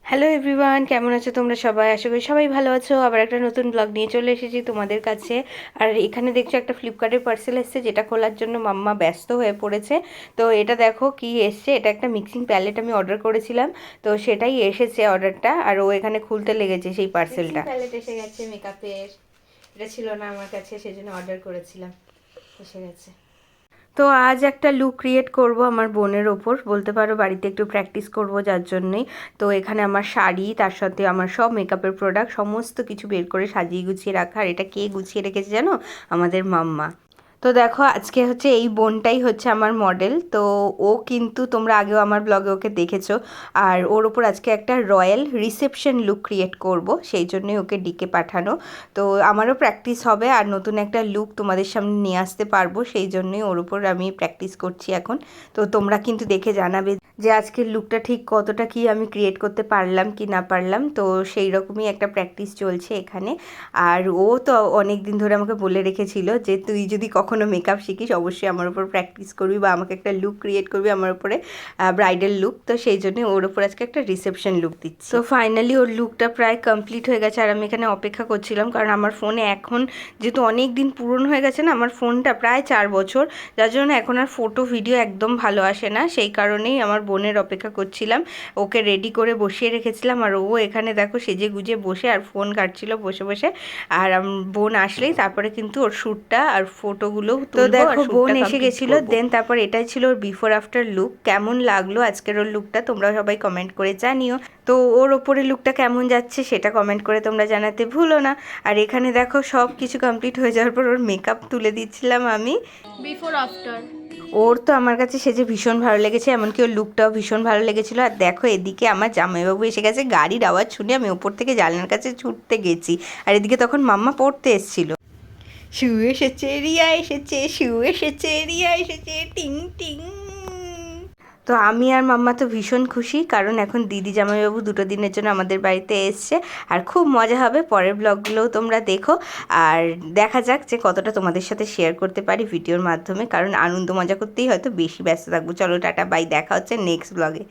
Hello everyone, কেমন আছো তোমরা সবাই? আশা করি সবাই ভালো আছো। আবার একটা নতুন ব্লগ নিয়ে চলে এসেছি তোমাদের কাছে। আর এখানে দেখছো একটা ফ্লিপকার্টের পার্সেল এসেছে, যেটা খোলার জন্য মাম্মা ব্যস্ত হয়ে পড়েছে। তো এটা দেখো কি এসছে, এটা একটা মিক্সিং প্যালেট আমি অর্ডার করেছিলাম, তো সেটাই এসেছে অর্ডারটা। আর ও এখানে খুলতে লেগেছে সেই পার্সেলটা। প্যালেট এসে গেছে মেকআপের, এটা ছিল না আমার কাছে, সেজন্য অর্ডার করেছিলাম, এসে গেছে। তো আজ একটা লুক ক্রিয়েট করব আমার বোনের ওপর, বলতে পারো বাড়িতে একটু প্র্যাকটিস করব যার জন্যই। তো এখানে আমার শাড়ি, তার সাথে আমার সব মেকআপের প্রোডাক্ট সমস্ত কিছু বের করে সাজিয়ে গুছিয়ে রাখা। আর এটা কে গুছিয়ে রেখেছে জানো? আমাদের মাম্মা। তো দেখো আজকে হচ্ছে এই বোনটাই হচ্ছে আমার মডেল। তো ও কিন্তু তোমরা আগেও আমার ব্লগে ওকে দেখেছো। আর ওর ওপর আজকে একটা রয়্যাল রিসেপশন লুক ক্রিয়েট করব, সেই জন্যই ওকে ডিকে পাঠানো। তো আমারও প্র্যাকটিস হবে আর নতুন একটা লুক তোমাদের সামনে নিয়ে আসতে পারবো, সেই জন্যই ওর উপর আমি প্র্যাকটিস করছি এখন। তো তোমরা কিন্তু দেখে জানাবে যে আজকের লুকটা ঠিক কতটা কি আমি ক্রিয়েট করতে পারলাম কি না পারলাম। তো সেই রকমই একটা প্র্যাকটিস চলছে এখানে। আর ও তো অনেক দিন ধরে আমাকে বলে রেখেছিল যে তুই যদি কখনো মেকআপ শিখিস অবশ্যই আমার উপর প্র্যাকটিস করবি বা আমাকে একটা লুক ক্রিয়েট করবি আমার উপরে, ব্রাইডাল লুক। তো সেই জন্য ওর উপর আজকে একটা রিসেপশন লুক দিচ্ছি। তো ফাইনালি ওর লুকটা প্রায় কমপ্লিট হয়ে গেছে। আর আমি এখানে অপেক্ষা করছিলাম, কারণ আমার ফোনে এখন যেহেতু অনেক দিন পুরনো হয়ে গেছে না, আমার ফোনটা প্রায় 4 বছর, যার জন্য এখন আর ফটো ভিডিও একদম ভালো আসে না। সেই কারণেই আমার বোনের অপেক্ষা করছিলাম, ওকে রেডি করে বসিয়ে রেখেছিলাম। আর ও এখানে দেখো সেজে গুজে বসে আর ফোন কাটছিল বসে বসে। আর বোন আসলেই তারপরে কিন্তু ওর শ্যুটটা আর ফটোগুলো তো দেখো বোন এসে গেছিল। দেন তারপর এটাই ছিল ওর বিফোর আফটার লুক। কেমন লাগলো আজকের ওর লুকটা তোমরা সবাই কমেন্ট করে জানিও। তো ওর ওপরে লুকটা কেমন যাচ্ছে সেটা কমেন্ট করে তোমরা জানাতে ভুলো না। আর এখানে দেখো সব কিছু কমপ্লিট হয়ে যাওয়ার পর ওর মেকআপ তুলে দিচ্ছিলাম আমি, বিফোর আফটার। ওর তো আমার কাছে সেজে ভীষণ ভালো লেগেছে, এমনকি ওর লুকটাও ভীষণ ভালো লেগেছিলো। আর দেখো এদিকে আমার জামাইবাবু এসে গেছে, গাড়ির আওয়াজ শুনে আমি ওপর থেকে জানলার কাছে ছুটতে গেছি। আর এদিকে তখন মাম্মা পড়তে এসেছিলো। শু এসেছে, রিয়া এসেছে, শু এসেছে, রিয়া এসেছে, টিং টিং। তো আমি আর মাম্মা তো ভীষণ খুশি, কারণ এখন দিদি জামাইবাবু 2 দিনের জন্য আমাদের বাড়িতে এসছে। আর খুব মজা হবে, পরের ব্লগগুলোও তোমরা দেখো। আর দেখা যাক যে কতটা তোমাদের সাথে শেয়ার করতে পারি ভিডিওর মাধ্যমে, কারণ আনন্দ মজা করতেই হয়তো বেশি ব্যস্ত থাকবো। চলো টাটা বাই, দেখা হচ্ছে নেক্সট ব্লগে।